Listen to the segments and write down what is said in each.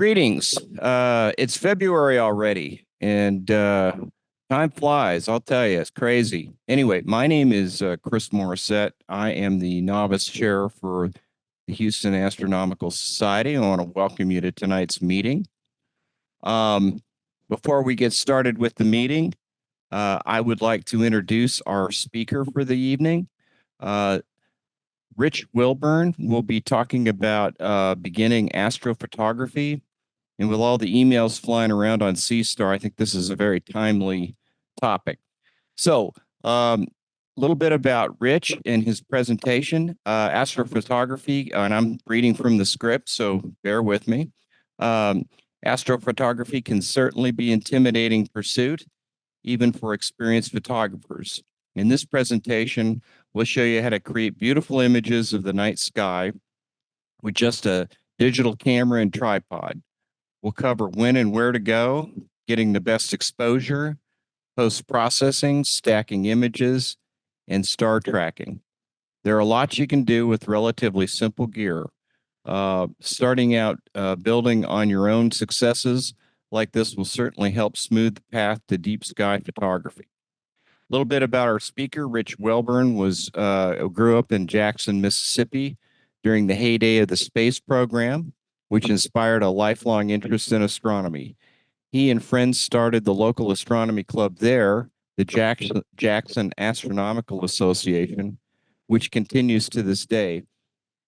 Greetings. It's February already, and time flies. I'll tell you, it's crazy. Anyway, my name is Chris Morissette. I am the novice chair for the Houston Astronomical Society. I want to welcome you to tonight's meeting. Um, Before we get started with the meeting, I would like to introduce our speaker for the evening. Rich Wilburn will be talking about beginning astrophotography. And with all the emails flying around on C-Star, I think this is a very timely topic. So, a little bit about Rich and his presentation, astrophotography, and I'm reading from the script, so bear with me. Astrophotography can certainly be intimidating pursuit, even for experienced photographers. In this presentation, we'll show you how to create beautiful images of the night sky with just a digital camera and tripod. We'll cover when and where to go, getting the best exposure, post-processing, stacking images, and star tracking. There are lots you can do with relatively simple gear. Starting out building on your own successes like this will certainly help smooth the path to deep sky photography. A little bit about our speaker, Rich Welburn, grew up in Jackson, Mississippi during the heyday of the space program, which inspired a lifelong interest in astronomy. He and friends started the local astronomy club there, the Jackson Astronomical Association, which continues to this day.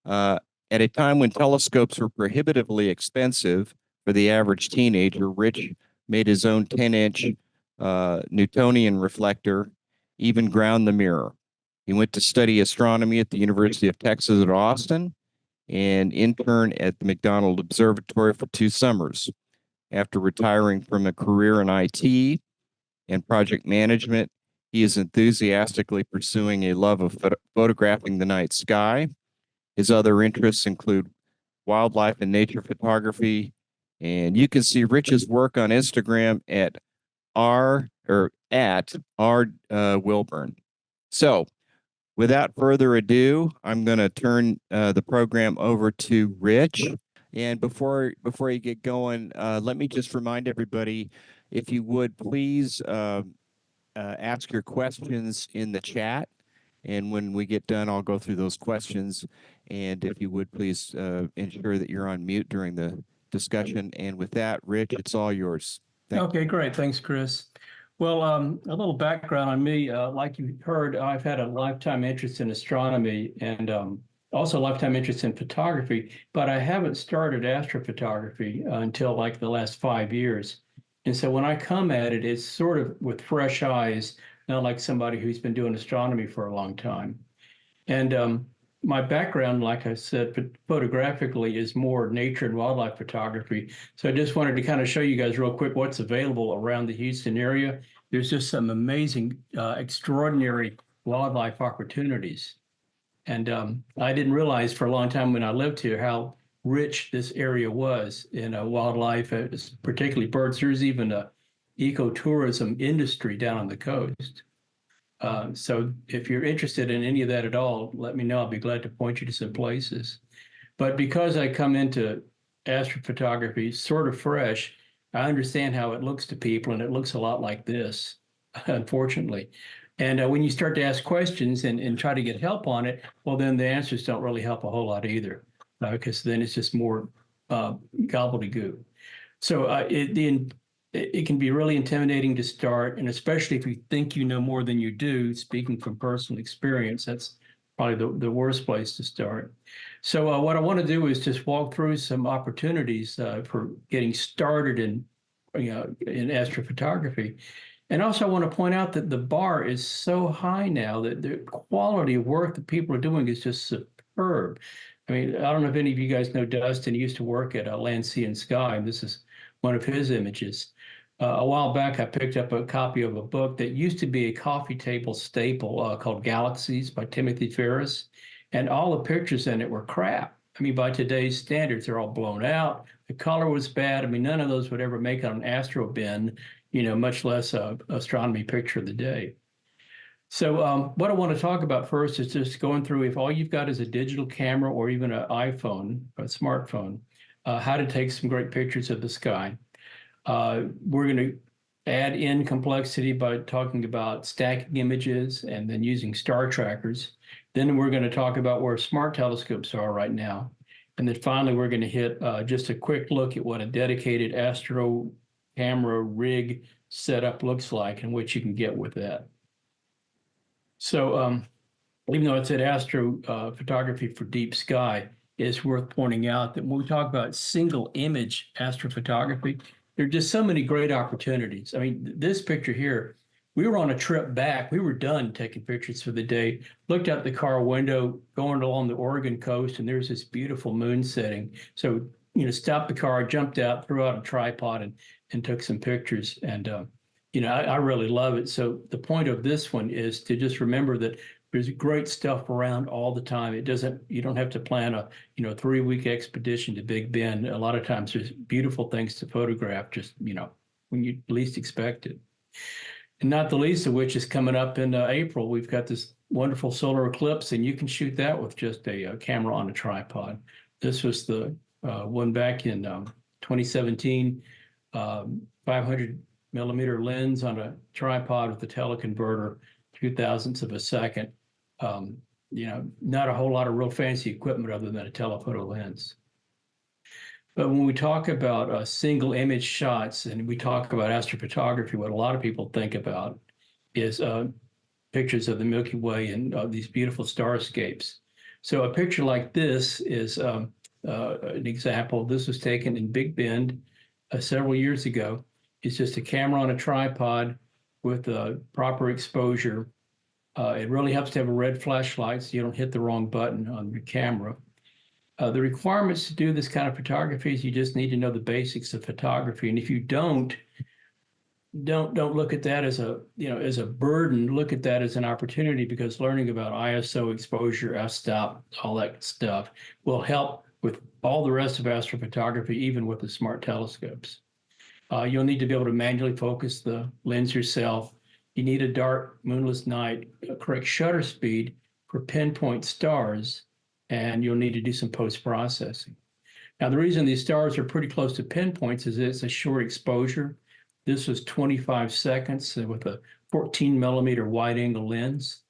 Uh, at a time when telescopes were prohibitively expensive for the average teenager, Rich made his own 10-inch Newtonian reflector, even ground the mirror. He went to study astronomy at the University of Texas at Austin and interned at the McDonald Observatory for 2 summers. After retiring from a career in IT and project management, he is enthusiastically pursuing a love of photographing the night sky. His other interests include wildlife and nature photography, and you can see Rich's work on Instagram at R Wilburn. So, without further ado, I'm going to turn the program over to Rich. And before you get going, let me just remind everybody, if you would please ask your questions in the chat. And when we get done, I'll go through those questions. And if you would please ensure that you're on mute during the discussion. And with that, Rich, it's all yours. Okay, great. Thanks, Chris. Well, a little background on me. Like you heard, I've had a lifetime interest in astronomy and also a lifetime interest in photography, but I haven't started astrophotography until like the last 5 years. And so when I come at it, it's sort of with fresh eyes, not like somebody who's been doing astronomy for a long time. And my background, like I said, photographically is more nature and wildlife photography. So I just wanted to kind of show you guys real quick what's available around the Houston area. There's just some amazing, extraordinary wildlife opportunities. And I didn't realize for a long time when I lived here how rich this area was in wildlife, particularly birds. There's even a ecotourism industry down on the coast. So if you're interested in any of that at all, let me know. I'll be glad to point you to some places. But because I come into astrophotography sort of fresh, I understand how it looks to people, and it looks a lot like this, unfortunately. And when you start to ask questions and try to get help on it, well, then the answers don't really help a whole lot either, because then it's just more gobbledygook. So it can be really intimidating to start, and especially if you think you know more than you do. Speaking from personal experience, that's probably the worst place to start. So what I want to do is just walk through some opportunities for getting started in astrophotography. And also I want to point out that the bar is so high now that the quality of work that people are doing is just superb. I mean, I don't know if any of you guys know Dustin. He used to work at Land, Sea, and Sky, and this is one of his images. A while back, I picked up a copy of a book that used to be a coffee table staple called Galaxies by Timothy Ferris, and all the pictures in it were crap. I mean, by today's standards, they're all blown out. The color was bad. I mean, none of those would ever make an astro bin, much less a astronomy picture of the day. So what I want to talk about first is just going through, if all you've got is a digital camera or even an iPhone, a smartphone, how to take some great pictures of the sky. We're going to add in complexity by talking about stacking images and then using star trackers. Then we're going to talk about where smart telescopes are right now. And then finally, we're going to hit just a quick look at what a dedicated astro camera rig setup looks like and what you can get with that. So even though it said astrophotography for deep sky, it's worth pointing out that when we talk about single image astrophotography, there are just so many great opportunities. I mean, this picture here, we were on a trip back. We were done taking pictures for the day, looked out the car window, going along the Oregon coast, and there's this beautiful moon setting. So, stopped the car, jumped out, threw out a tripod, and took some pictures. And, I really love it. So the point of this one is to just remember that there's great stuff around all the time. You don't have to plan a 3-week expedition to Big Bend. A lot of times there's beautiful things to photograph just, when you least expect it. And not the least of which is coming up in April. We've got this wonderful solar eclipse, and you can shoot that with just a camera on a tripod. This was the one back in 2017, 500 millimeter lens on a tripod with a teleconverter, 0.02 of a second. Not a whole lot of real fancy equipment other than a telephoto lens. But when we talk about single image shots and we talk about astrophotography, what a lot of people think about is pictures of the Milky Way and these beautiful starscapes. So a picture like this is an example. This was taken in Big Bend several years ago. It's just a camera on a tripod with proper exposure. It really helps to have a red flashlight so you don't hit the wrong button on your camera. The requirements to do this kind of photography is you just need to know the basics of photography. And if you don't look at that as a burden. Look at that as an opportunity, because learning about ISO, exposure, f-stop, all that stuff will help with all the rest of astrophotography, even with the smart telescopes. You'll need to be able to manually focus the lens yourself. You need a dark, moonless night, a correct shutter speed for pinpoint stars, and you'll need to do some post-processing. Now, the reason these stars are pretty close to pinpoints is it's a short exposure. This was 25 seconds with a 14 millimeter wide angle lens.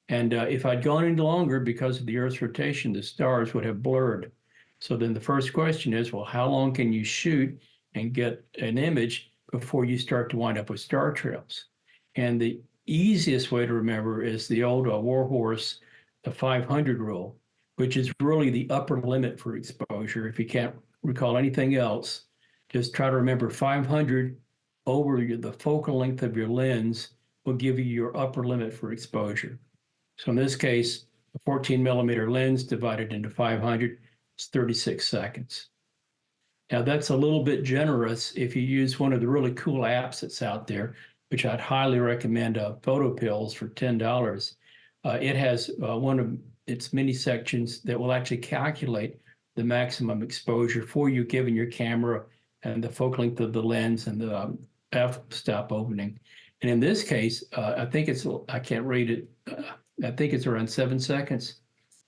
And if I'd gone any longer, because of the Earth's rotation, the stars would have blurred. So then the first question is, well, how long can you shoot and get an image before you start to wind up with star trails? And the easiest way to remember is the old warhorse, the 500 rule, which is really the upper limit for exposure. If you can't recall anything else, just try to remember 500 over the focal length of your lens will give you your upper limit for exposure. So in this case, a 14 millimeter lens divided into 500 is 36 seconds. Now that's a little bit generous if you use one of the really cool apps that's out there, which I'd highly recommend, Photo Pills for $10. It has one of its mini sections that will actually calculate the maximum exposure for you, given your camera and the focal length of the lens and the f-stop opening. And in this case, I can't read it. I think it's around 7 seconds.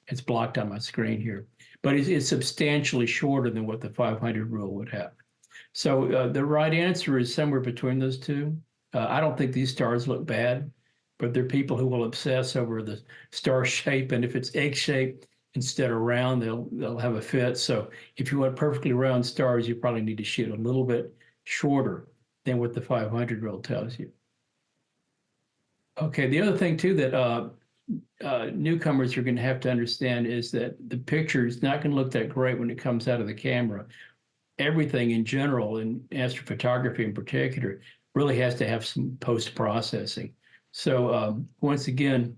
It's blocked on my screen here, but it's substantially shorter than what the 500 rule would have. So the right answer is somewhere between those two. I don't think these stars look bad, but there are people who will obsess over the star shape, and if it's egg-shaped instead of round, they'll have a fit. So if you want perfectly round stars, you probably need to shoot a little bit shorter than what the 500 rule tells you. Okay, the other thing too that newcomers are going to have to understand is that the picture is not going to look that great when it comes out of the camera. Everything in general, in astrophotography in particular, really has to have some post-processing. So once again,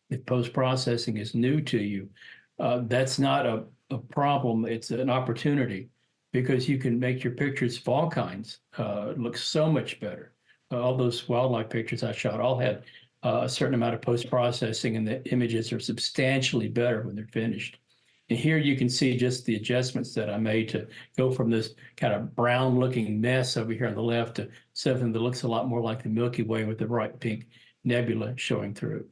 if post-processing is new to you, that's not a problem. It's an opportunity, because you can make your pictures of all kinds look so much better. All those wildlife pictures I shot all had a certain amount of post-processing, and the images are substantially better when they're finished. And here you can see just the adjustments that I made to go from this kind of brown looking mess over here on the left to something that looks a lot more like the Milky Way with the bright pink nebula showing through.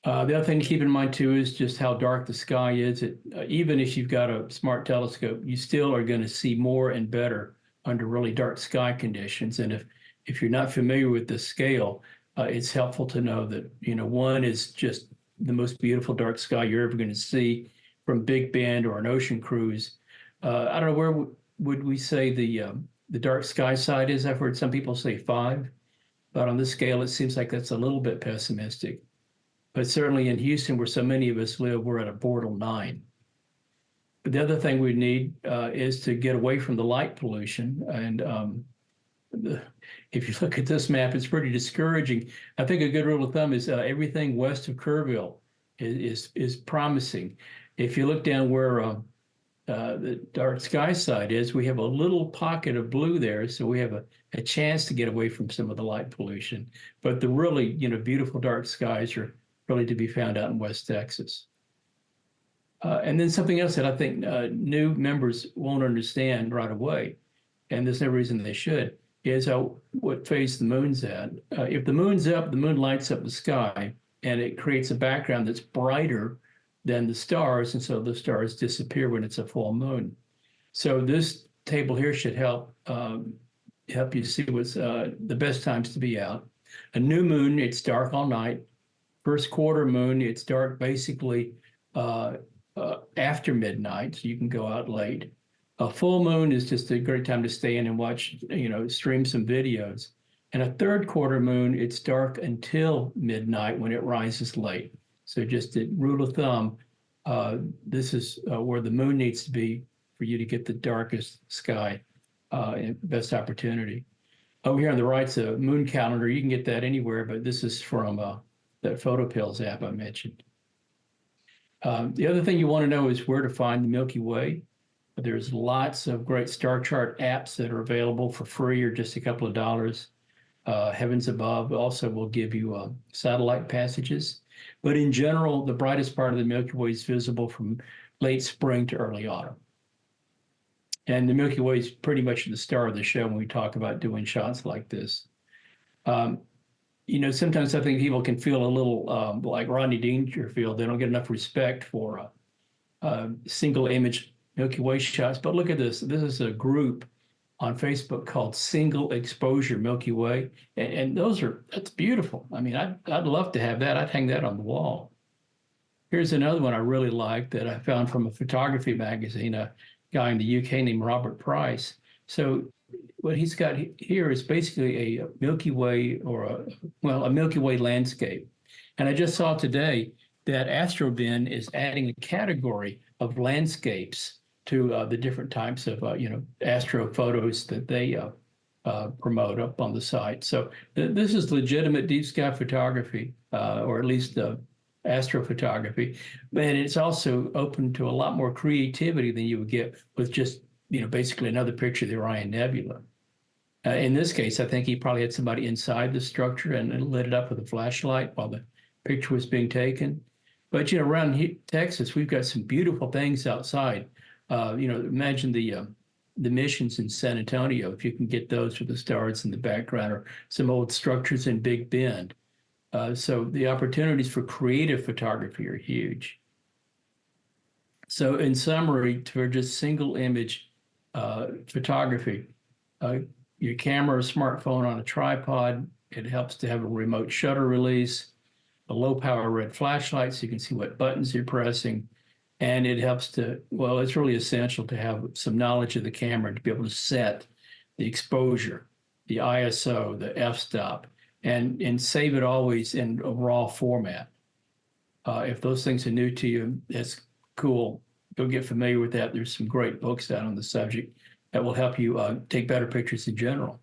The other thing to keep in mind too is just how dark the sky is. Even if you've got a smart telescope, you still are going to see more and better under really dark sky conditions. And if you're not familiar with the scale, it's helpful to know that, one is just the most beautiful dark sky you're ever going to see from Big Bend or an ocean cruise. I don't know, where would we say the dark sky side is? I've heard some people say 5, but on this scale, it seems like that's a little bit pessimistic. But certainly in Houston, where so many of us live, we're at a border 9. But the other thing we need is to get away from the light pollution. And if you look at this map, it's pretty discouraging. I think a good rule of thumb is everything west of Kerrville is promising. If you look down where the dark sky side is, we have a little pocket of blue there, so we have a chance to get away from some of the light pollution. But the really, beautiful dark skies are really to be found out in West Texas. And then something else that I think new members won't understand right away, and there's no reason they should, is what phase the moon's at. If the moon's up, the moon lights up the sky, and it creates a background that's brighter than the stars, and so the stars disappear when it's a full moon. So this table here should help you see what's the best times to be out. A new moon, it's dark all night. First quarter moon, it's dark basically after midnight, so you can go out late. A full moon is just a great time to stay in and watch, stream some videos. And a third quarter moon, it's dark until midnight when it rises late. So just a rule of thumb, this is where the moon needs to be for you to get the darkest sky and best opportunity. Over here on the right's a moon calendar. You can get that anywhere, but this is from that PhotoPills app I mentioned. The other thing you want to know is where to find the Milky Way. There's lots of great star chart apps that are available for free or just a couple of dollars. Heavens Above also will give you satellite passages. But in general, the brightest part of the Milky Way is visible from late spring to early autumn. And the Milky Way is pretty much the star of the show when we talk about doing shots like this. Sometimes I think people can feel a little like Rodney Dangerfield. They don't get enough respect for single image Milky Way shots. But look at this. This is a group on Facebook called Single Exposure Milky Way. And that's beautiful. I mean, I'd love to have that. I'd hang that on the wall. Here's another one I really like that I found from a photography magazine, a guy in the UK named Robert Price. So what he's got here is basically a Milky Way a Milky Way landscape. And I just saw today that Astrobin is adding a category of landscapes to the different types of, astro photos that they promote up on the site. So this is legitimate deep sky photography, or at least astrophotography, but it's also open to a lot more creativity than you would get with just, basically another picture of the Orion Nebula. In this case, I think he probably had somebody inside the structure and lit it up with a flashlight while the picture was being taken. But, around Texas, we've got some beautiful things outside. Imagine the missions in San Antonio, if you can get those with the stars in the background, or some old structures in Big Bend. So the opportunities for creative photography are huge. So in summary, for just single image photography, your camera or smartphone on a tripod, it helps to have a remote shutter release, a low power red flashlight so you can see what buttons you're pressing. And it helps it's really essential to have some knowledge of the camera to be able to set the exposure, the ISO, the f-stop, and save it always in a raw format. If those things are new to you, that's cool. Go get familiar with that. There's some great books out on the subject that will help you take better pictures in general.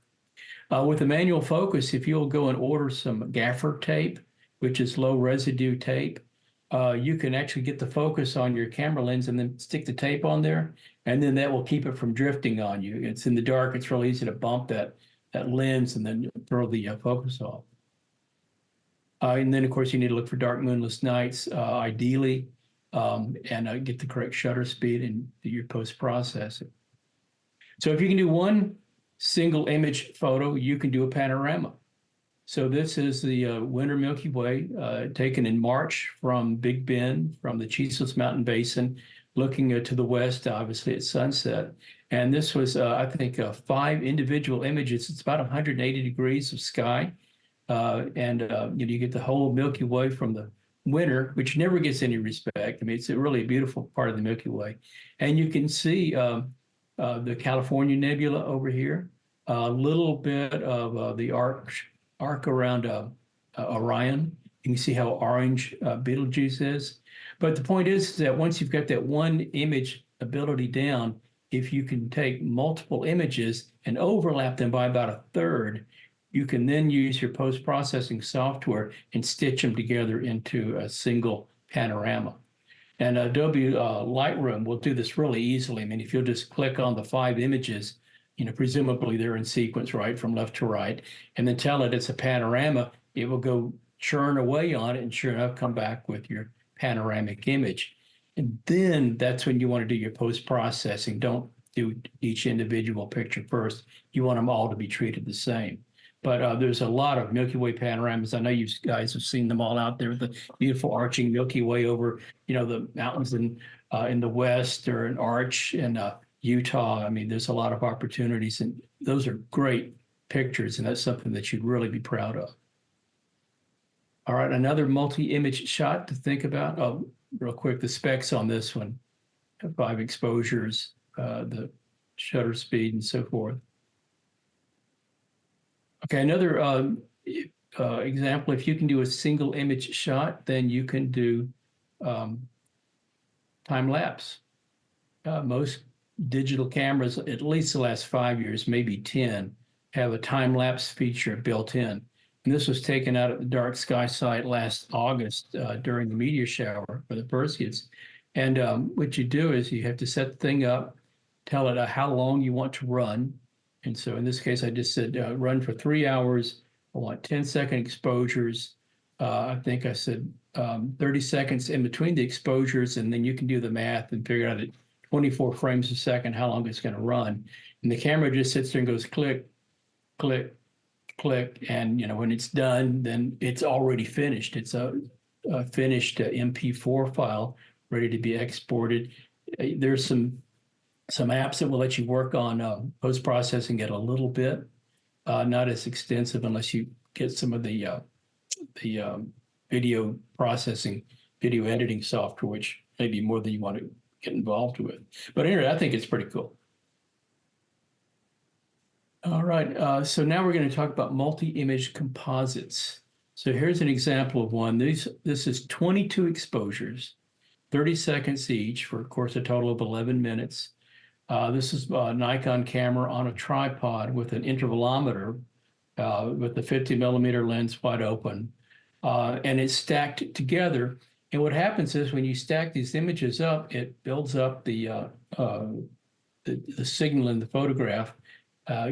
With the manual focus, if you'll go and order some gaffer tape, which is low residue tape, you can actually get the focus on your camera lens and then stick the tape on there, and then that will keep it from drifting on you. It's in the dark. It's really easy to bump that lens and then throw the focus off. And then, of course, you need to look for dark moonless nights, ideally, and get the correct shutter speed and do your post-processing. So if you can do one single image photo, you can do a panorama. So this is the winter Milky Way, taken in March from Big Bend, from the Chisos Mountain Basin, looking to the west, obviously at sunset. And this was, I think, 5 individual images. It's about 180 degrees of sky. You get the whole Milky Way from the winter, which never gets any respect. I mean, it's a really beautiful part of the Milky Way. And you can see the California Nebula over here, a little bit of the arc around Orion. You can see how orange Betelgeuse is. But the point is that once you've got that one image ability down, if you can take multiple images and overlap them by about a third, you can then use your post-processing software and stitch them together into a single panorama. And Adobe Lightroom will do this really easily. I mean, if you'll just click on the 5 images, presumably they're in sequence, right, from left to right, and then tell it it's a panorama, it will go churn away on it and sure enough, come back with your panoramic image. And then that's when you want to do your post-processing. Don't do each individual picture first. You want them all to be treated the same. But there's a lot of Milky Way panoramas. I know you guys have seen them all out there, the beautiful arching Milky Way over, the mountains in the west, or an arch in Utah. I mean, there's a lot of opportunities, and those are great pictures, and that's something that you'd really be proud of. All right, another multi-image shot to think about. Oh, real quick, the specs on this one: 5 exposures, the shutter speed, and so forth. Okay, another example, if you can do a single image shot, then you can do time lapse. Most digital cameras, at least the last 5 years, maybe 10, have a time lapse feature built in. And this was taken out at the dark sky site last August during the meteor shower for the Perseids. And what you do is you have to set the thing up, tell it how long you want to run. And so in this case, I just said run for 3 hours. I want 10-second exposures. I think I said 30 seconds in between the exposures, and then you can do the math and figure out at 24 frames a second how long it's going to run. And the camera just sits there and goes click, click, click. And when it's done, then it's already finished. It's a finished MP4 file ready to be exported. There's some apps that will let you work on post-processing it a little bit, not as extensive unless you get some of the video processing, video editing software, which may be more than you want to get involved with. But anyway, I think it's pretty cool. All right, so now we're going to talk about multi-image composites. So here's an example of one. This is 22 exposures, 30 seconds each, for, of course, a total of 11 minutes. This is a Nikon camera on a tripod with an intervalometer with the 50mm lens wide open. And it's stacked together. And what happens is when you stack these images up, it builds up the signal in the photograph,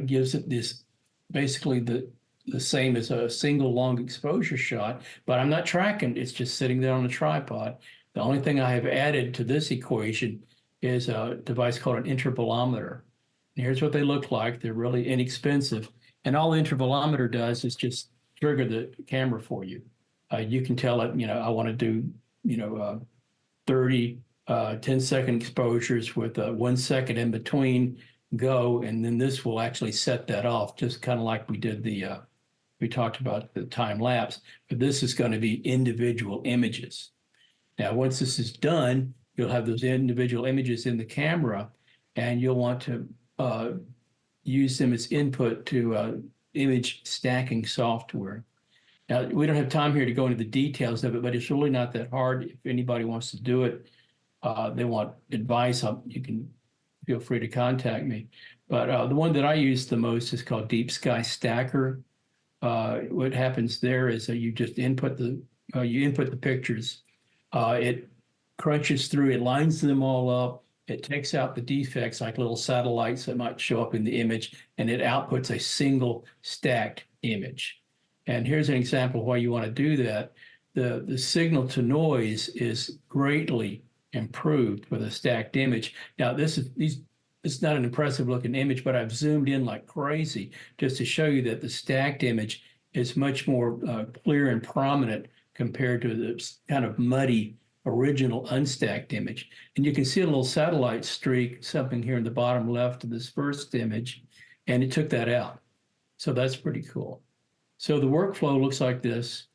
gives it this basically the same as a single long exposure shot, but I'm not tracking. It's just sitting there on a tripod. The only thing I have added to this equation is a device called an intervalometer. And here's what they look like. They're really inexpensive. And all the intervalometer does is just trigger the camera for you. You can tell it, I want to do, 30 10-second exposures with 1 second in between, go, and then this will actually set that off, just kind of like we did we talked about the time lapse, but this is going to be individual images. Now, once this is done, you'll have those individual images in the camera, and you'll want to use them as input to image stacking software. Now, we don't have time here to go into the details of it, but it's really not that hard. If anybody wants to do it, they want advice, you can feel free to contact me. But the one that I use the most is called Deep Sky Stacker. What happens there is that you just input the pictures. It crunches through, it lines them all up. It takes out the defects like little satellites that might show up in the image, and it outputs a single stacked image. And here's an example of why you want to do that. The signal to noise is greatly improved with a stacked image. Now, it's not an impressive looking image, but I've zoomed in like crazy just to show you that the stacked image is much more clear and prominent compared to the kind of muddy original unstacked image. And you can see a little satellite streak, something here in the bottom left of this first image, and it took that out. So that's pretty cool. So the workflow looks like this.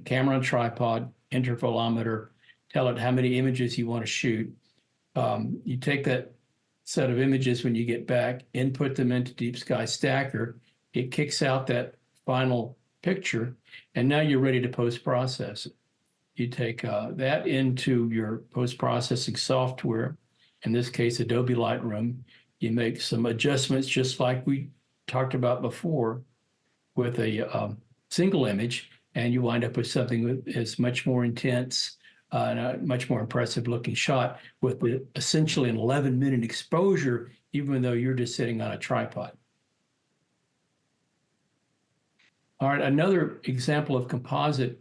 Camera on tripod, intervalometer, tell it how many images you want to shoot. You take that set of images when you get back, input them into Deep Sky Stacker. It kicks out that final picture, and now you're ready to post-process it. You take that into your post-processing software, in this case, Adobe Lightroom. You make some adjustments just like we talked about before with a single image, and you wind up with something that is much more intense and a much more impressive looking shot with essentially an 11-minute exposure, even though you're just sitting on a tripod. All right, another example of composite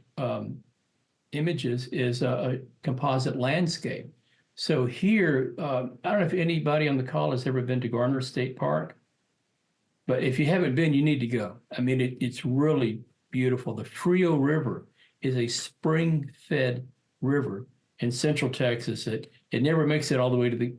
images is a composite landscape. So here, I don't know if anybody on the call has ever been to Garner State Park, but if you haven't been, you need to go. I mean, it's really beautiful. The Frio River is a spring-fed river in central Texas. It never makes it all the way to the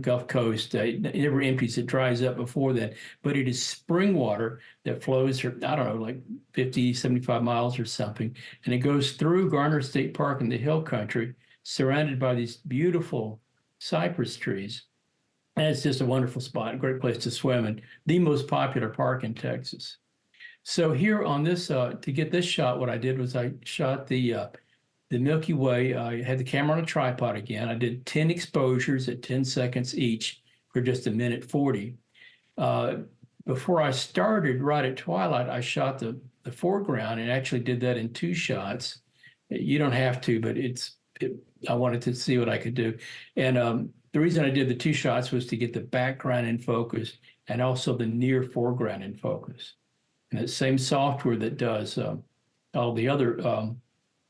Gulf Coast. It never empties. It dries up before that. But it is spring water that flows, I don't know, like 50, 75 miles or something. And it goes through Garner State Park in the hill country, surrounded by these beautiful cypress trees. And it's just a wonderful spot, a great place to swim, and the most popular park in Texas. So here on this, to get this shot, what I did was I shot the Milky Way. I had the camera on a tripod again. I did 10 exposures at 10 seconds each for just 1:40. Before I started, right at twilight, I shot the foreground and actually did that in 2 shots. You don't have to, but I wanted to see what I could do. And the reason I did the 2 shots was to get the background in focus and also the near foreground in focus. And the same software that does all the other,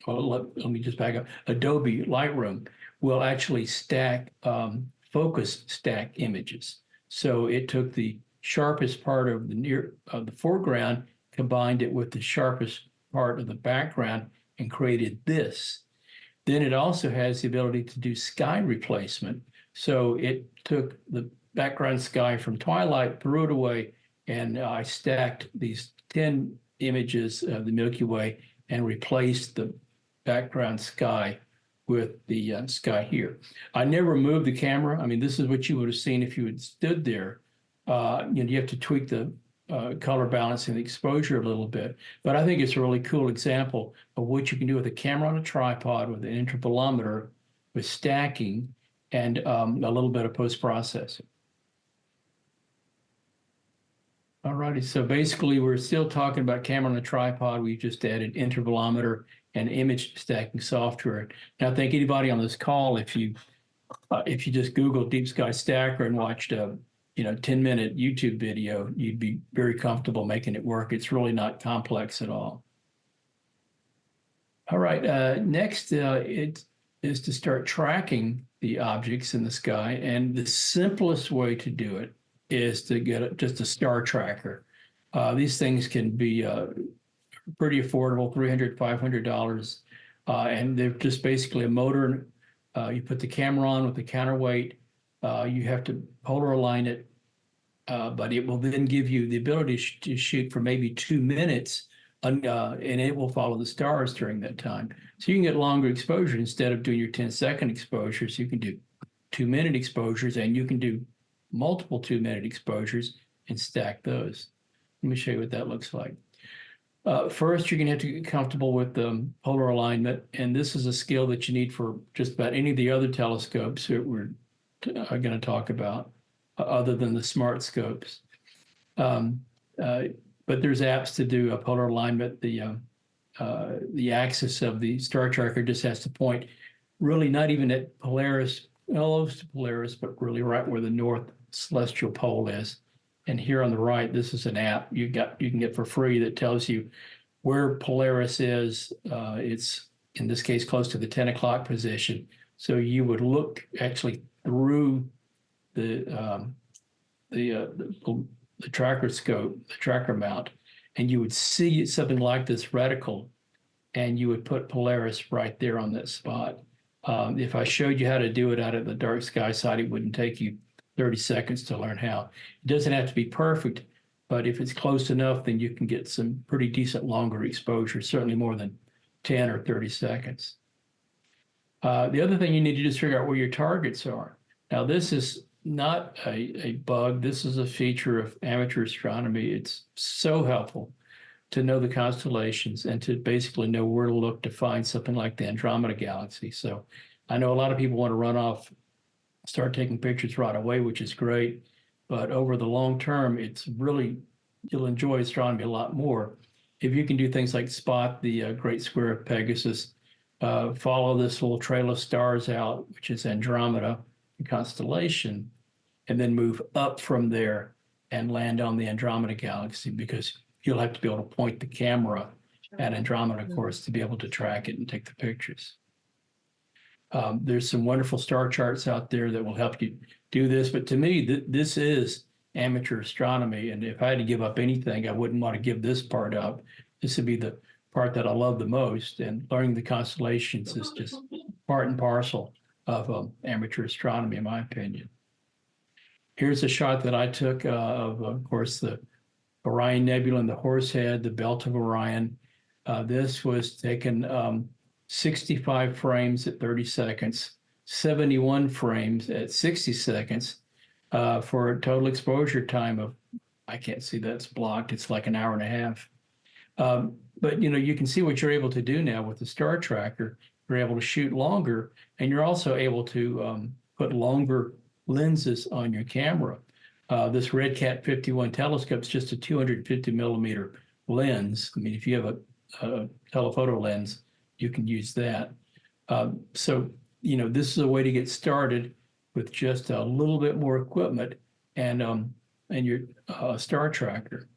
well, let me just back up. Adobe Lightroom will actually stack, focus stack images. So it took the sharpest part of the foreground, combined it with the sharpest part of the background, and created this. Then it also has the ability to do sky replacement. So it took the background sky from twilight, threw it away, and I stacked these 10 images of the Milky Way and replaced the background sky with the sky here. I never moved the camera. I mean, this is what you would have seen if you had stood there. You have to tweak the color balance and the exposure a little bit. But I think it's a really cool example of what you can do with a camera on a tripod with an intervalometer, with stacking, and a little bit of post-processing. All righty, so basically we're still talking about camera on a tripod. We just added intervalometer and image stacking software. Now, I think anybody on this call, if you just Google Deep Sky Stacker and watched a 10-minute YouTube video, you'd be very comfortable making it work. It's really not complex at all. All right, next it is to start tracking the objects in the sky, and the simplest way to do it is to get just a star tracker. These things can be pretty affordable, $300, $500, and they're just basically a motor. You put the camera on with the counterweight. You have to polar align it, but it will then give you the ability to shoot for maybe 2 minutes, and it will follow the stars during that time. So you can get longer exposure. Instead of doing your 10-second exposures, you can do 2-minute exposures, and you can do multiple 2-minute exposures and stack those. Let me show you what that looks like. First, you're going to have to get comfortable with the polar alignment, and this is a skill that you need for just about any of the other telescopes that we're going to talk about, other than the smart scopes. But there's apps to do a polar alignment. The axis of the star tracker just has to point really not even at Polaris, close to Polaris, but really right where the north celestial pole is. And here on the right, this is an app you can get for free that tells you where Polaris is. It's in this case close to the 10 o'clock position. So you would look actually through the tracker scope, the tracker mount, and you would see something like this reticle, and you would put Polaris right there on that spot. If I showed you how to do it out of the dark sky side, it wouldn't take you 30 seconds to learn how. It doesn't have to be perfect, but if it's close enough, then you can get some pretty decent longer exposure, certainly more than 10 or 30 seconds. The other thing you need to do is figure out where your targets are. Now, this is not a bug. This is a feature of amateur astronomy. It's so helpful to know the constellations and to basically know where to look to find something like the Andromeda Galaxy. So I know a lot of people want to run off, start taking pictures right away, which is great. But over the long term, it's really, you'll enjoy astronomy a lot more if you can do things like spot the Great Square of Pegasus, follow this little trail of stars out, which is Andromeda constellation, and then move up from there and land on the Andromeda Galaxy, because you'll have to be able to point the camera at Andromeda, of course, to be able to track it and take the pictures. There's some wonderful star charts out there that will help you do this. But to me, this is amateur astronomy. And if I had to give up anything, I wouldn't want to give this part up. This would be the part that I love the most. And learning the constellations is just part and parcel of amateur astronomy, in my opinion. Here's a shot that I took of course, the Orion Nebula and the Horsehead, the Belt of Orion. This was taken 65 frames at 30 seconds, 71 frames at 60 seconds for a total exposure time of, I can't see that's blocked, it's like an hour and a half. But you can see what you're able to do now with the star tracker. You're able to shoot longer, and you're also able to put longer lenses on your camera. This Red Cat 51 telescope is just a 250 millimeter lens. I mean, if you have a telephoto lens, you can use that. So, this is a way to get started with just a little bit more equipment and your star tracker.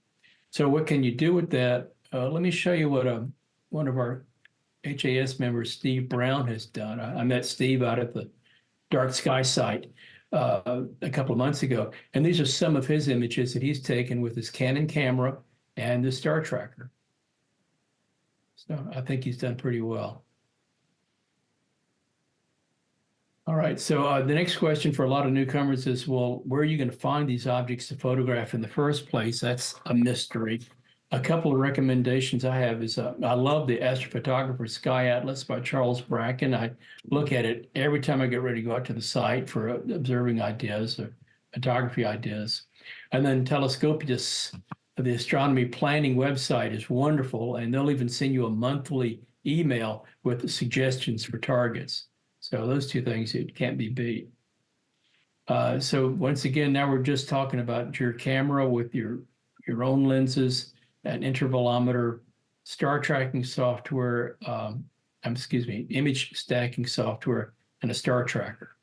So what can you do with that? Let me show you what one of our HAS members, Steve Brown, has done. I met Steve out at the dark sky site a couple of months ago, and these are some of his images that he's taken with his Canon camera and the star tracker. So I think he's done pretty well. All right, so the next question for a lot of newcomers is, well, where are you going to find these objects to photograph in the first place? That's a mystery. A couple of recommendations I have is I love the Astrophotography Sky Atlas by Charles Bracken. I look at it every time I get ready to go out to the site for observing ideas or photography ideas. And then Telescopius, the astronomy planning website, is wonderful, and they'll even send you a monthly email with the suggestions for targets. So those two things, it can't be beat. So once again, now we're just talking about your camera with your own lenses, an intervalometer, star tracking software, image stacking software, and a star tracker.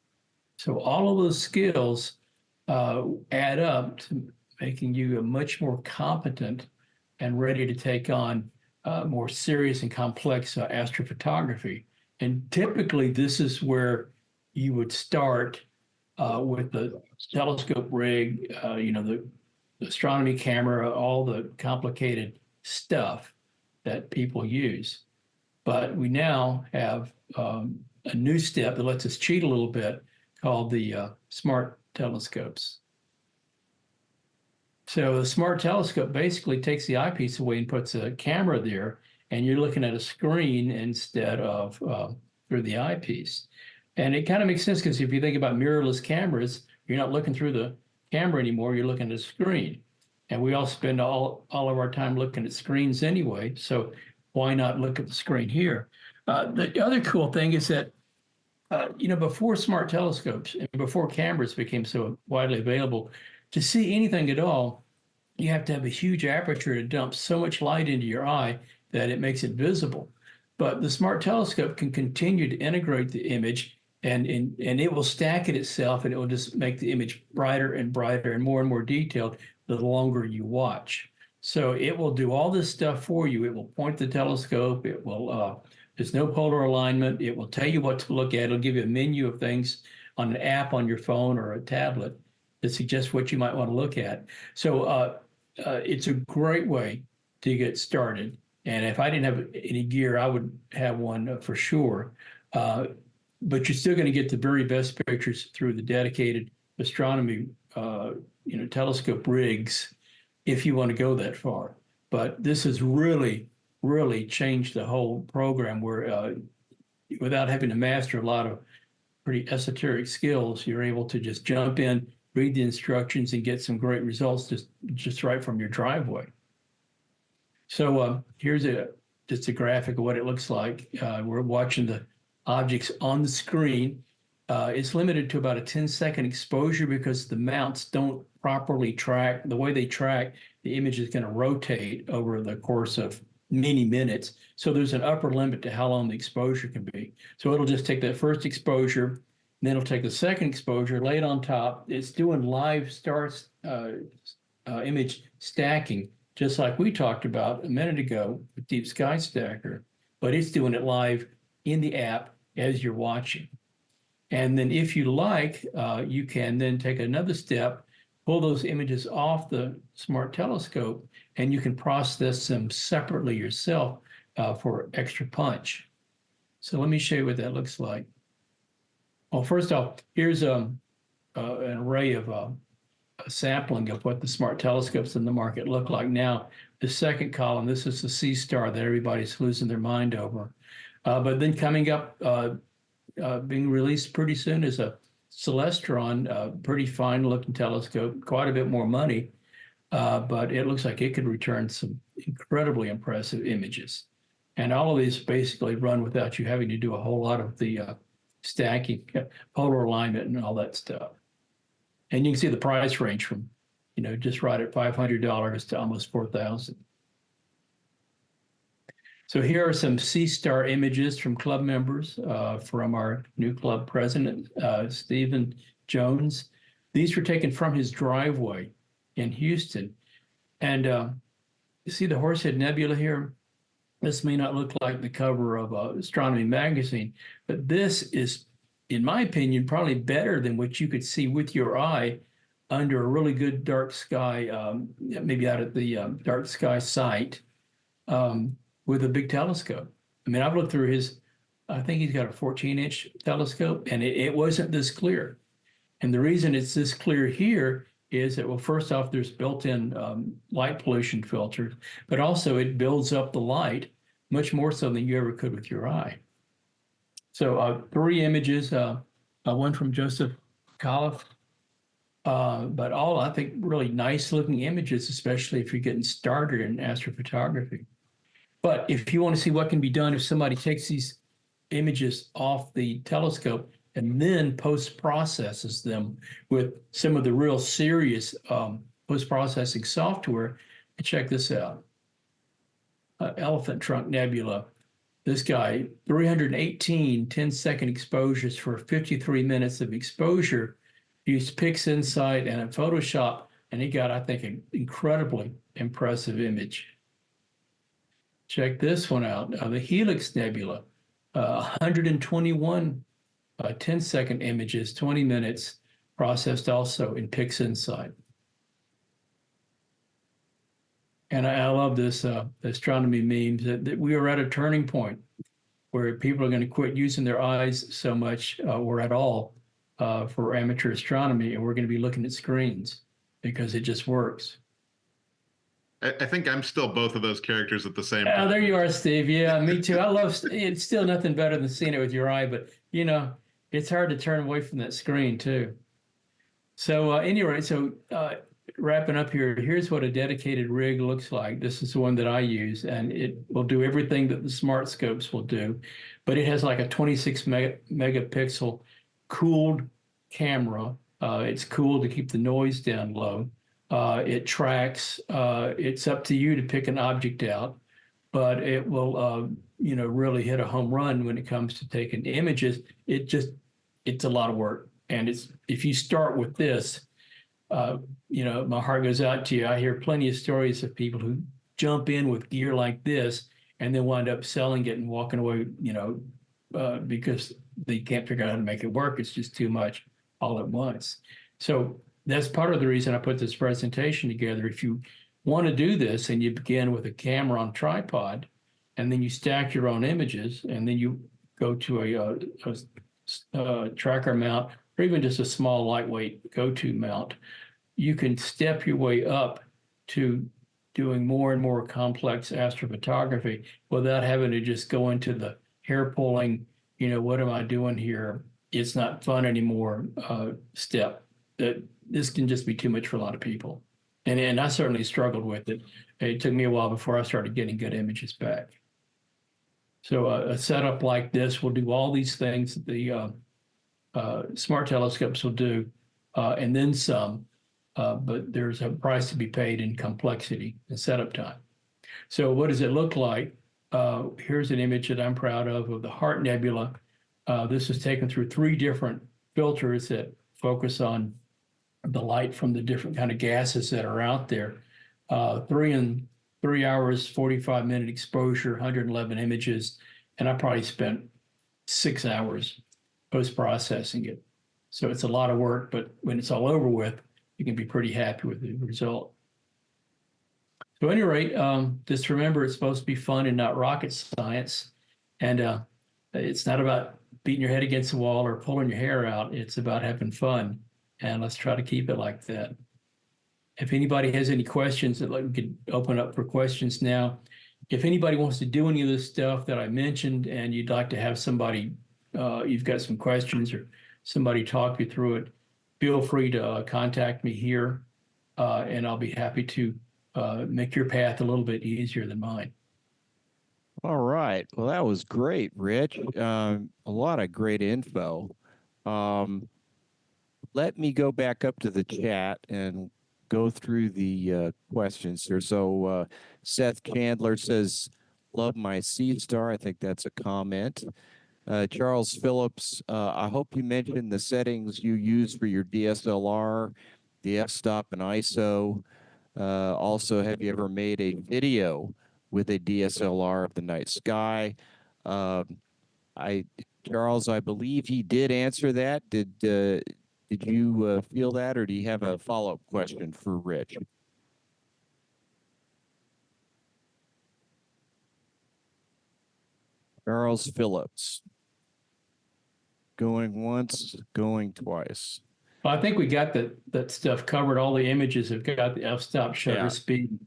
So all of those skills add up to making you a much more competent and ready to take on more serious and complex astrophotography. And typically, this is where you would start with the telescope rig, the astronomy camera, all the complicated stuff that people use. But we now have a new step that lets us cheat a little bit, called the smart telescopes. So the smart telescope basically takes the eyepiece away and puts a camera there, and you're looking at a screen instead of through the eyepiece. And it kind of makes sense, because if you think about mirrorless cameras, you're not looking through the camera anymore, you're looking at a screen. And we all spend all of our time looking at screens anyway, so why not look at the screen here? The other cool thing is that, before smart telescopes and before cameras became so widely available, to see anything at all, you have to have a huge aperture to dump so much light into your eye that it makes it visible. But the smart telescope can continue to integrate the image, and it will stack it itself, and it will just make the image brighter and brighter and more detailed the longer you watch. So it will do all this stuff for you. It will point the telescope. It will, there's no polar alignment. It will tell you what to look at. It'll give you a menu of things on an app on your phone or a tablet that suggests what you might want to look at. So it's a great way to get started. And if I didn't have any gear, I would have one for sure. But you're still going to get the very best pictures through the dedicated astronomy, telescope rigs if you want to go that far. But this has really, really changed the whole program where without having to master a lot of pretty esoteric skills, you're able to just jump in, read the instructions, and get some great results just right from your driveway. So here's just a graphic of what it looks like. We're watching the objects on the screen. It's limited to about a 10-second exposure because the mounts don't properly track. The way they track, the image is going to rotate over the course of many minutes. So there's an upper limit to how long the exposure can be. So it'll just take that first exposure, then it'll take the second exposure, lay it on top. It's doing live stars image stacking, just like we talked about a minute ago with Deep Sky Stacker, but it's doing it live in the app as you're watching. And then if you like, you can then take another step, pull those images off the smart telescope, and you can process them separately yourself for extra punch. So let me show you what that looks like. Well, first off, here's an array of a sampling of what the smart telescopes in the market look like now. The second column, this is the C star that everybody's losing their mind over. But then coming up, being released pretty soon is a Celestron, pretty fine looking telescope, quite a bit more money, but it looks like it could return some incredibly impressive images. And all of these basically run without you having to do a whole lot of the stacking, polar alignment and all that stuff. And you can see the price range from, just right at $500 to almost $4,000. So here are some C-star images from club members from our new club president, Stephen Jones. These were taken from his driveway in Houston. And you see the Horsehead Nebula here? This may not look like the cover of Astronomy magazine, but this is, in my opinion, probably better than what you could see with your eye under a really good dark sky, maybe out at the dark sky site. With a big telescope. I mean, I've looked through I think he's got a 14-inch telescope, and it wasn't this clear. And the reason it's this clear here is that, well, first off, there's built-in light pollution filters, but also it builds up the light much more so than you ever could with your eye. So 3 images, one from Joseph Califf, but all, I think, really nice-looking images, especially if you're getting started in astrophotography. But if you want to see what can be done if somebody takes these images off the telescope and then post-processes them with some of the real serious post-processing software, check this out. Elephant Trunk Nebula. This guy, 318 10-second exposures for 53 minutes of exposure, used PixInsight and a Photoshop, and he got, I think, an incredibly impressive image. Check this one out, the Helix Nebula, 121 10-second images, 20 minutes, processed also in PixInsight. And I love this astronomy memes that we are at a turning point where people are going to quit using their eyes so much or at all for amateur astronomy, and we're going to be looking at screens because it just works. I think I'm still both of those characters at the same time. Oh, there you are, Steve. Yeah, me too. I love it's still nothing better than seeing it with your eye, but it's hard to turn away from that screen too. So anyway, wrapping up here, here's what a dedicated rig looks like. This is the one that I use, and it will do everything that the smart scopes will do, but it has like a 26 megapixel cooled camera. It's cool to keep the noise down low. It tracks. It's up to you to pick an object out, but it will, really hit a home run when it comes to taking images. It's a lot of work, and if you start with this, my heart goes out to you. I hear plenty of stories of people who jump in with gear like this and then wind up selling it and walking away, because they can't figure out how to make it work. It's just too much all at once. So that's part of the reason I put this presentation together. If you want to do this, and you begin with a camera on tripod, and then you stack your own images, and then you go to a tracker mount, or even just a small lightweight go-to mount, you can step your way up to doing more and more complex astrophotography without having to just go into the hair pulling, what am I doing here? It's not fun anymore step. This can just be too much for a lot of people. And I certainly struggled with it. It took me a while before I started getting good images back. So a setup like this will do all these things that the smart telescopes will do, and then some. But there's a price to be paid in complexity and setup time. So what does it look like? Here's an image that I'm proud of the Heart Nebula. This was taken through 3 different filters that focus on the light from the different kind of gases that are out there. 3 hours, 45-minute exposure, 111 images, and I probably spent 6 hours post-processing it. So it's a lot of work, but when it's all over with, you can be pretty happy with the result. So at any rate, just remember it's supposed to be fun and not rocket science. And it's not about beating your head against the wall or pulling your hair out. It's about having fun. And let's try to keep it like that. If anybody has any questions, we could open up for questions now. If anybody wants to do any of this stuff that I mentioned and you'd like to have somebody, you've got some questions or somebody talk you through it, feel free to contact me here, and I'll be happy to make your path a little bit easier than mine. All right. Well, that was great, Rich. A lot of great info. Let me go back up to the chat and go through the questions here. So Seth Chandler says, love my C star. I think that's a comment. Charles Phillips, I hope you mentioned the settings you use for your DSLR, the f-stop and ISO. Also, have you ever made a video with a DSLR of the night sky? Charles, I believe he did answer that. Did you feel that, or do you have a follow-up question for Rich? Charles Phillips. Going once, going twice. Well, I think we got that stuff covered. All the images have got the f-stop, shutter speed,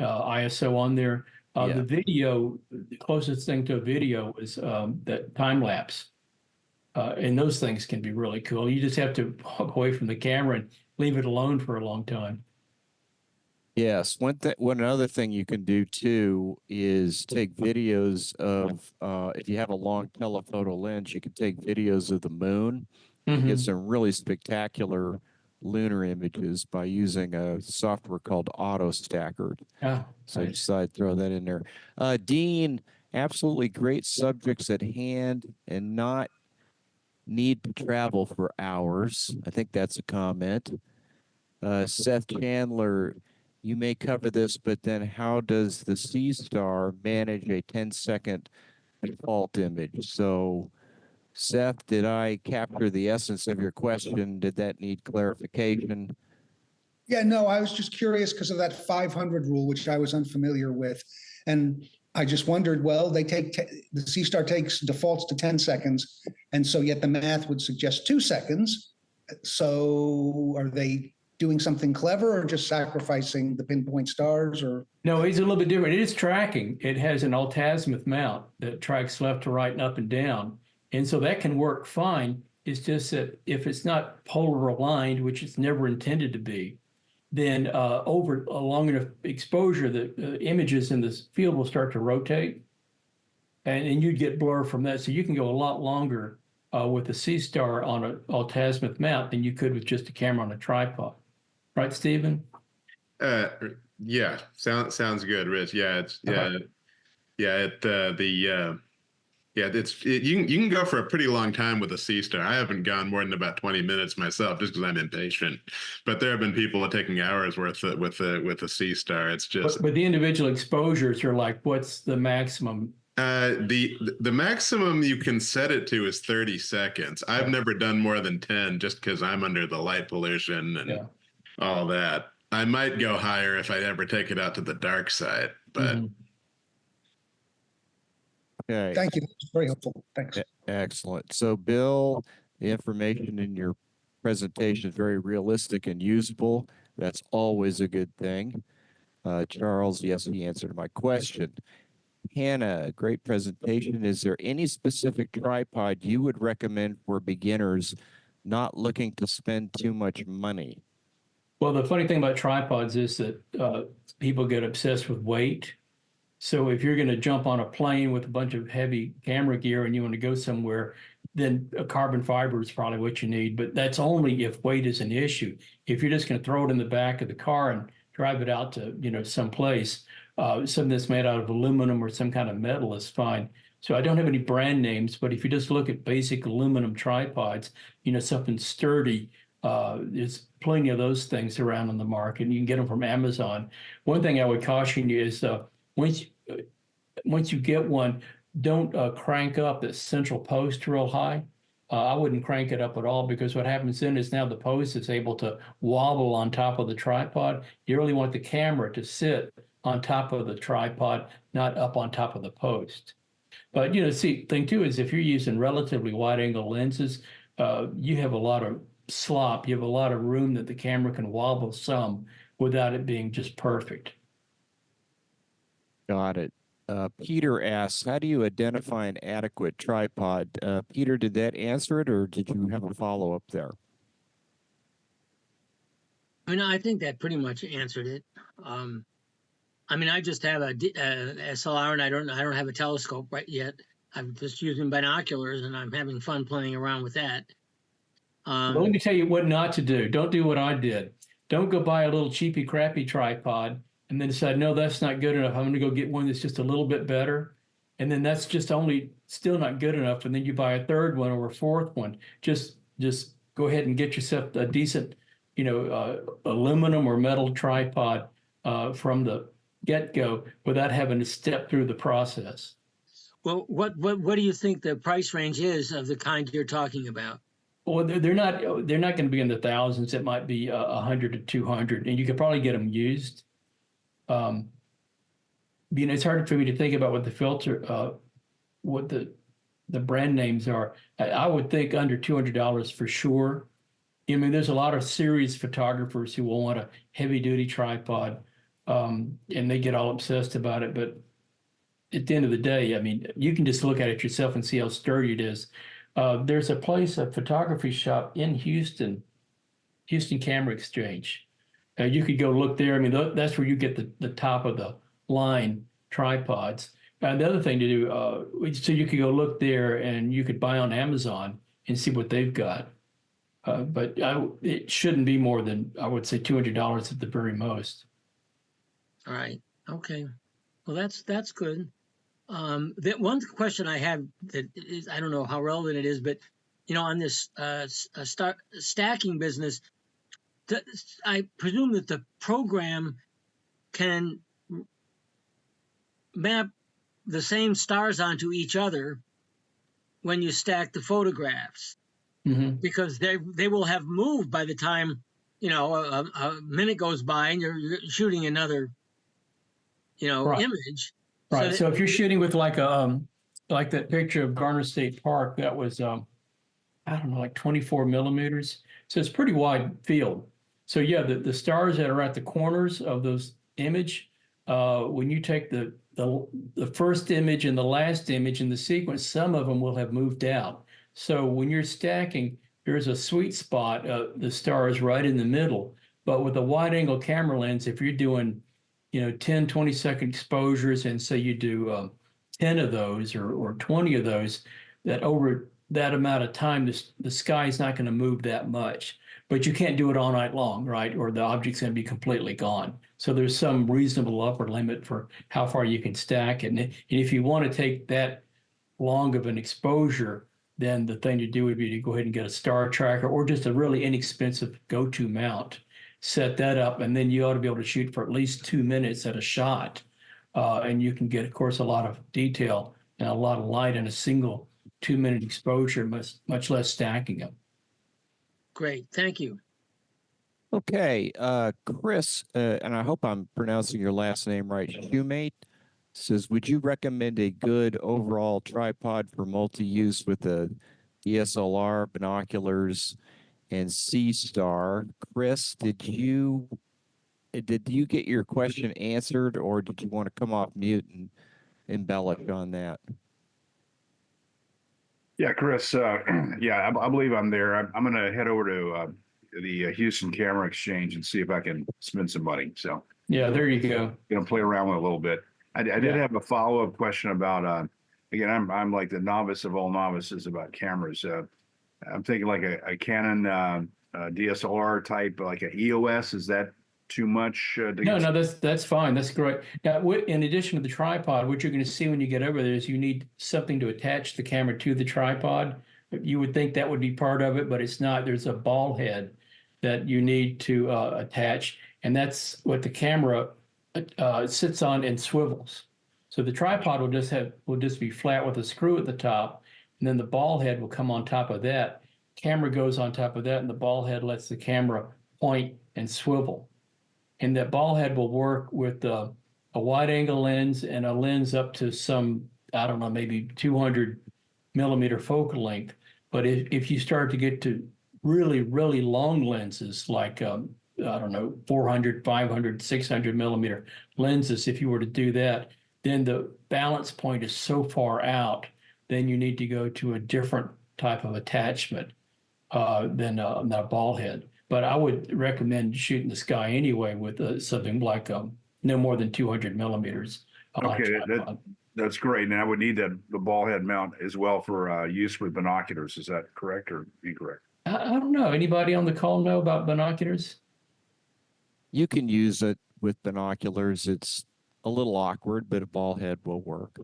ISO on there. The video, the closest thing to a video is that time lapse. And those things can be really cool. You just have to walk away from the camera and leave it alone for a long time. Yes. One other thing you can do too is take videos of, if you have a long telephoto lens, you can take videos of the moon, get some really spectacular lunar images by using a software called Auto Stacker. Yeah. So I decided to throw that in there. Dean, absolutely great subjects at hand and not need to travel for hours. I think that's a comment. Seth Chandler, you may cover this, but then how does the C-Star manage a 10-second default image? So, Seth, did I capture the essence of your question? Did that need clarification? Yeah, no, I was just curious because of that 500 rule, which I was unfamiliar with. And I just wondered, well, the C-Star takes defaults to 10 seconds. And so yet the math would suggest 2 seconds. So are they doing something clever or just sacrificing the pinpoint stars? Or no, it's a little bit different. It is tracking. It has an altazimuth mount that tracks left to right and up and down. And so that can work fine. It's just that if it's not polar aligned, which it's never intended to be, then over a long enough exposure, the images in this field will start to rotate, and you'd get blur from that. So you can go a lot longer with a C-Star on an altazimuth mount than you could with just a camera on a tripod. Right, Stephen? Yeah, sounds good, Rich. Yeah, it's you can go for a pretty long time with a C-Star. I haven't gone more than about 20 minutes myself, just because I'm impatient. But there have been people taking hours worth with a C-Star. It's just but the individual exposures are like, what's the maximum? The maximum you can set it to is 30 seconds. I've never done more than 10, just because I'm under the light pollution and all that. I might go higher if I ever take it out to the dark side, but Mhm. Okay. Thank you. That's very helpful. Thanks. Excellent. So, Bill, the information in your presentation is very realistic and usable. That's always a good thing. Charles, yes, he answered my question. Hannah, great presentation. Is there any specific tripod you would recommend for beginners not looking to spend too much money? Well, the funny thing about tripods is that people get obsessed with weight. So if you're going to jump on a plane with a bunch of heavy camera gear and you want to go somewhere, then a carbon fiber is probably what you need. But that's only if weight is an issue. If you're just going to throw it in the back of the car and drive it out to, someplace, something that's made out of aluminum or some kind of metal is fine. So I don't have any brand names, but if you just look at basic aluminum tripods, something sturdy, there's plenty of those things around on the market, and you can get them from Amazon. One thing I would caution you is once once you get one, don't crank up the central post real high. I wouldn't crank it up at all, because what happens then is now the post is able to wobble on top of the tripod. You really want the camera to sit on top of the tripod, not up on top of the post. But thing too is if you're using relatively wide angle lenses, you have a lot of slop. You have a lot of room that the camera can wobble some without it being just perfect. Got it. Peter asks, how do you identify an adequate tripod? Peter, did that answer it, or did you have a follow-up there? I think that pretty much answered it. I just have a SLR, and I don't have a telescope right yet. I'm just using binoculars, and I'm having fun playing around with that. Well, let me tell you what not to do. Don't do what I did. Don't go buy a little cheapy, crappy tripod and then decide, no, that's not good enough. I'm going to go get one that's just a little bit better. And then that's just only still not good enough. And then you buy a third one or a fourth one. Just go ahead and get yourself a decent, aluminum or metal tripod from the get-go without having to step through the process. Well, what do you think the price range is of the kind you're talking about? Well, they're not going to be in the thousands. It might be 100 to 200, and you could probably get them used. It's hard for me to think about what the filter, what the brand names are. I would think under $200 for sure. There's a lot of serious photographers who will want a heavy duty tripod, and they get all obsessed about it. But at the end of the day, you can just look at it yourself and see how sturdy it is. There's a photography shop in Houston Camera Exchange. You could go look there. That's where you get the top of the line tripods. And the other thing to do, so you could go look there, and you could buy on Amazon and see what they've got. But it shouldn't be more than, I would say, $200 at the very most. All right. Okay. Well, that's good. The one question I have that is, I don't know how relevant it is, but on this stacking business, I presume that the program can map the same stars onto each other when you stack the photographs, because they will have moved by the time a minute goes by and you're shooting another Right. image. Right. So if you're shooting with like that picture of Garner State Park, that was I don't know, like 24 millimeters. So it's pretty wide field. So yeah, the stars that are at the corners of those image, when you take the first image and the last image in the sequence, some of them will have moved out. So when you're stacking, there's a sweet spot. The star is right in the middle. But with a wide angle camera lens, if you're doing 10, 20-second exposures, and say you do 10 of those or 20 of those, that over that amount of time, the sky is not going to move that much. But you can't do it all night long, right? Or the object's going to be completely gone. So there's some reasonable upper limit for how far you can stack it. And if you want to take that long of an exposure, then the thing to do would be to go ahead and get a star tracker or just a really inexpensive go-to mount. Set that up, and then you ought to be able to shoot for at least 2 minutes at a shot. And you can get, of course, a lot of detail and a lot of light in a single 2-minute exposure, much less stacking them. Great. Thank you. Okay, Chris, and I hope I'm pronouncing your last name right. Shoemate says, would you recommend a good overall tripod for multi-use with a DSLR, binoculars, and C Star? Chris, did you get your question answered, or did you want to come off mute and embellish on that? Yeah, Chris. Yeah, I believe I'm there. I'm going to head over to the Houston Camera Exchange and see if I can spend some money. So, Yeah, there you go. play around with it a little bit. I did Yeah. have a follow-up question about. Again, I'm like the novice of all novices about cameras. I'm thinking like a Canon DSLR type, like a EOS. Is that too much? No, that's fine. That's great. Now, in addition to the tripod, what you're going to see when you get over there is you need something to attach the camera to the tripod. You would think that would be part of it, but it's not. There's a ball head that you need to attach, and that's what the camera sits on and swivels. So the tripod will just be flat with a screw at the top, and then the ball head will come on top of that. Camera goes on top of that, and the ball head lets the camera point and swivel. And that ball head will work with a wide angle lens and a lens up to some, I don't know, maybe 200 millimeter focal length. But if you start to get to really, really long lenses, like, I don't know, 400, 500, 600 millimeter lenses, if you were to do that, then the balance point is so far out, then you need to go to a different type of attachment than a ball head. But I would recommend shooting the sky anyway with something like no more than 200 millimeters. Okay, that's great. And I would need the ball head mount as well for use with binoculars. Is that correct or incorrect? I don't know. Anybody on the call know about binoculars? You can use it with binoculars. It's a little awkward, but a ball head will work.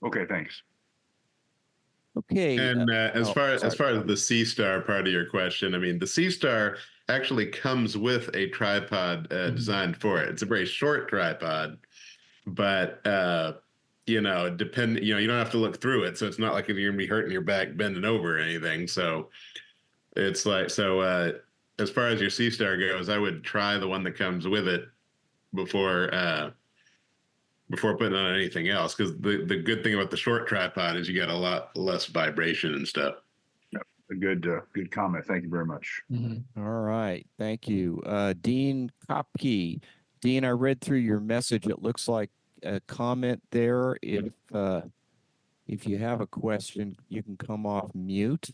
Okay, thanks. Okay. And as far as sorry. the C Star part of your question, I mean, the C Star actually comes with a tripod designed for it. It's a very short tripod, but you know, you don't have to look through it, so it's not like you're gonna be hurting your back bending over or anything. So it's like as far as your C Star goes, I would try the one that comes with it before putting on anything else, because the good thing about the short tripod is you get a lot less vibration and stuff. A good comment. Thank you very much. Mm-hmm. All right. Thank you. Dean Kopke. Dean, I read through your message. It looks like a comment there. If you have a question, you can come off mute.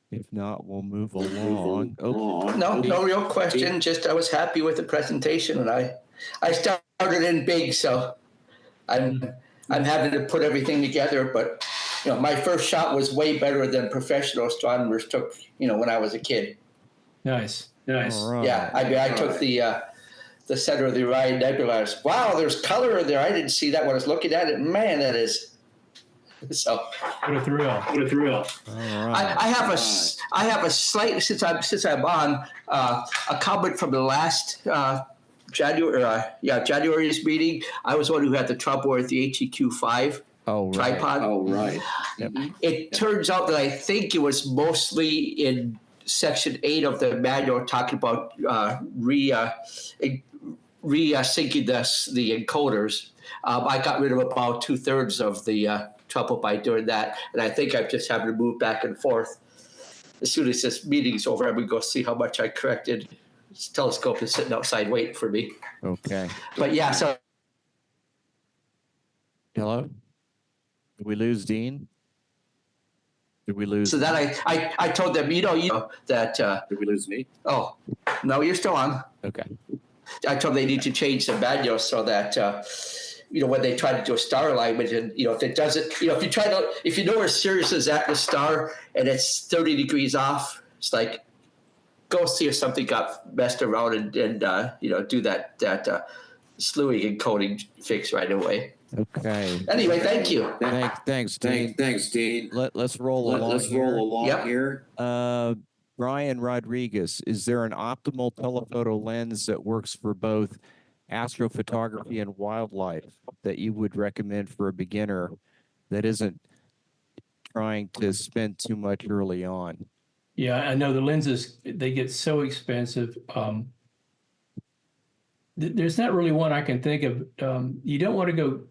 If not, we'll move along. Oh, No real question. Just I was happy with the presentation, and I started in big, so I'm having to put everything together. But my first shot was way better than professional astronomers took. When I was a kid. Nice. all right. Yeah, I took the center of the Orion Nebula. Wow, there's color in there. I didn't see that when I was looking at it. Man, that is. So What a thrill. All right. I have a slight since I'm on a comment from the last January's meeting. I was one who had the trouble with the HEQ5 tripod. Oh, right. Yep. It turns out that I think it was mostly in section 8 of the manual talking about re-syncing the encoders. I got rid of about 2/3 of the trouble by doing that, and I think I'm just having to move back and forth. As soon as this meeting's over, I'm going to go see how much I corrected. This telescope is sitting outside waiting for me. Okay. But yeah, so Hello? Did we lose Dean? Did we lose? so that I told them, that. Did we lose me? Oh, no, you're still on. Okay. I told them they need to change the manual so that when they try to do a star alignment, and if it doesn't, if you know where Sirius is at the star and it's 30 degrees off, it's like go see if something got messed around and do that slewing and coding fix right away. Okay. Anyway, thank you. Thanks, Dean. Thanks, Dean. Let's roll along. Let's here. roll along Yep. here. Brian Rodriguez, is there an optimal telephoto lens that works for both astrophotography and wildlife that you would recommend for a beginner that isn't trying to spend too much early on? Yeah, I know the lenses, they get so expensive. There's not really one I can think of. You don't want to go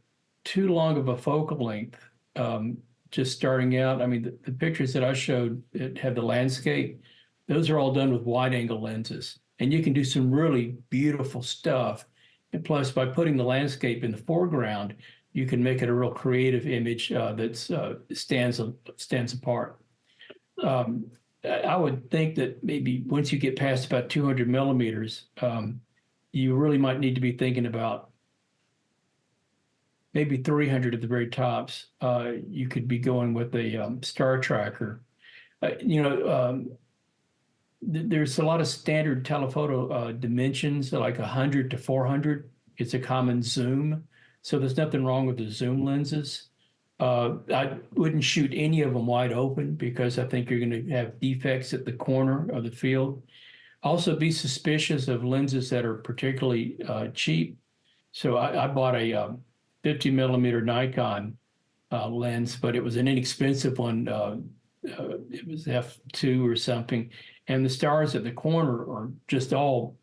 too long of a focal length. Just starting out, I mean, the pictures that I showed that have the landscape, those are all done with wide angle lenses. And you can do some really beautiful stuff. And plus, by putting the landscape in the foreground, you can make it a real creative image that stands apart. I would think that maybe once you get past about 200 millimeters, you really might need to be thinking about maybe 300 at the very tops. You could be going with a star tracker. There's a lot of standard telephoto dimensions, like 100 to 400. It's a common zoom. So there's nothing wrong with the zoom lenses. I wouldn't shoot any of them wide open because I think you're going to have defects at the corner of the field. Also, be suspicious of lenses that are particularly cheap. So I bought a 50 millimeter Nikon lens, but it was an inexpensive one. It was f2 or something, and the stars at the corner are just all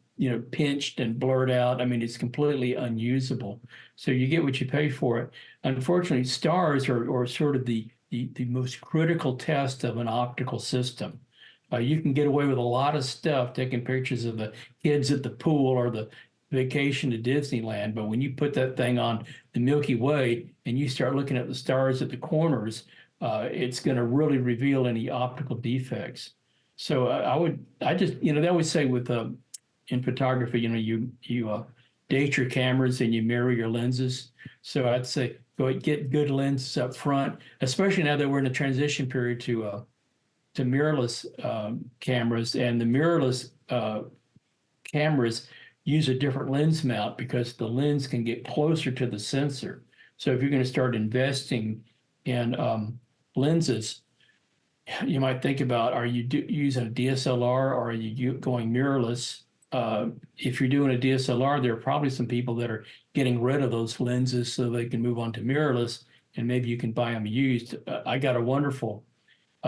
pinched and blurred out. I mean, it's completely unusable. So you get what you pay for it. Unfortunately, stars are sort of the most critical test of an optical system. You can get away with a lot of stuff, taking pictures of the kids at the pool or the vacation to Disneyland. But when you put that thing on the Milky Way and you start looking at the stars at the corners, it's going to really reveal any optical defects. So they always say with in photography, you date your cameras and you mirror your lenses. So I'd say go get good lenses up front, especially now that we're in a transition period to mirrorless cameras, and the mirrorless cameras use a different lens mount because the lens can get closer to the sensor. So if you're going to start investing in lenses, you might think about, are you using a DSLR or are you going mirrorless? If you're doing a DSLR, there are probably some people that are getting rid of those lenses so they can move on to mirrorless, and maybe you can buy them used. I got a wonderful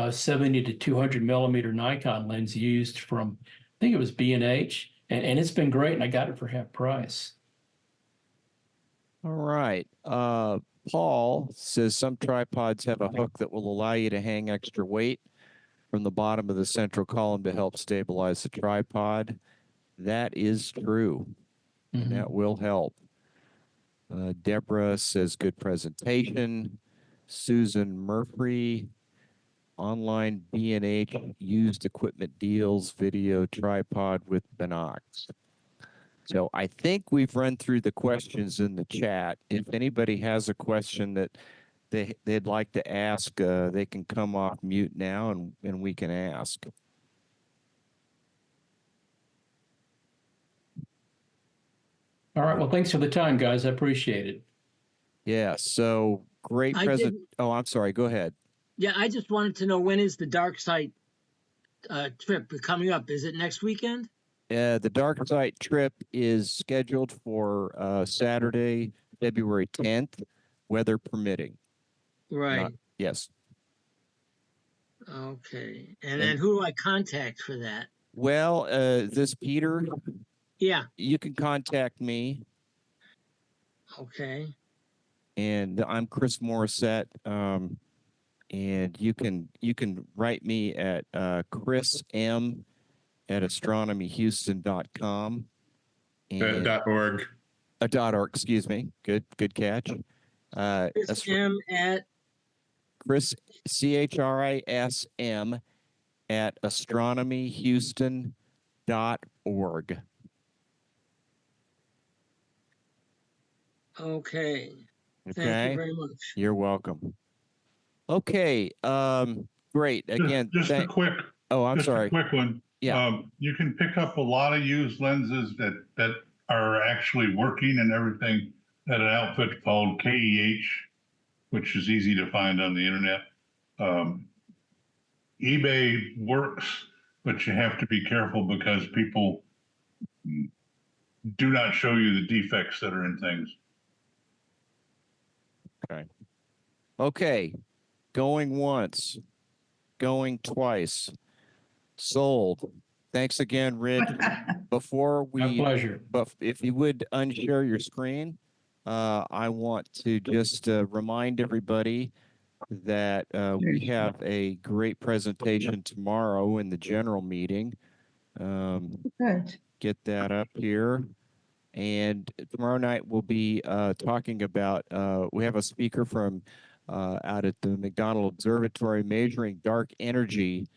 70 to 200 millimeter Nikon lens used from, I think it was B&H, and it's been great, and I got it for half price. All right. Paul says some tripods have a hook that will allow you to hang extra weight from the bottom of the central column to help stabilize the tripod. That is true. And that will help. Deborah says good presentation. Susan Murphy, online B&H used equipment deals, video tripod with binocs. So I think we've run through the questions in the chat. If anybody has a question that they'd like to ask, they can come off mute now and we can ask. All right. Well, thanks for the time, guys. I appreciate it. Yeah. So great present. Oh, I'm sorry. Go ahead. Yeah, I just wanted to know, when is the dark site trip coming up? Is it next weekend? The dark site trip is scheduled for Saturday, February 10th, weather permitting. Right. Yes. Okay. And then who do I contact for that? Well, this Peter. Yeah. You can contact me. Okay. And I'm Chris Morissette. And you can write me at chrism@astronomyhouston.com. And .org. .org, excuse me. Good catch. Chris M at Chris, CHRISM at astronomyhouston.org. Okay. Thank you very much. You're welcome. Okay. Great. Again, just a quick. Oh, I'm sorry. A quick one. Yeah. You can pick up a lot of used lenses that are actually working and everything at an outfit called KEH, which is easy to find on the internet. eBay works, but you have to be careful because people do not show you the defects that are in things. Okay. Going once, going twice. Sold. Thanks again, Rich. Before My we, pleasure. but if you would unshare your screen, I want to just remind everybody that we have a great presentation tomorrow in the general meeting. Good. Get that up here. And tomorrow night we'll be talking about, we have a speaker from out at the McDonald Observatory measuring dark energy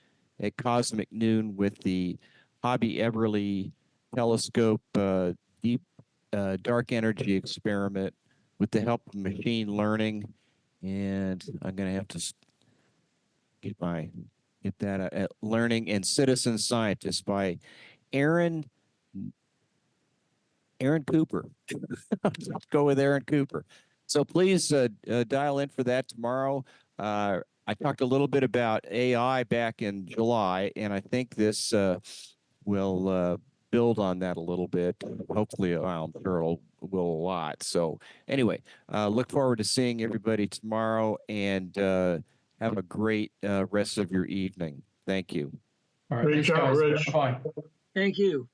at cosmic noon with the Hobby Everly telescope deep dark energy experiment with the help of machine learning. And I'm going to have to get that Learning and Citizen Scientist by Aaron Cooper. Let's go with Aaron Cooper. So please dial in for that tomorrow. I talked a little bit about AI back in July, and I think this will build on that a little bit. Hopefully, I'm sure it will a lot. So anyway, look forward to seeing everybody tomorrow, and have a great rest of your evening. Thank you. All right. Great Thanks, job, guys. Rich. Bye. Thank you.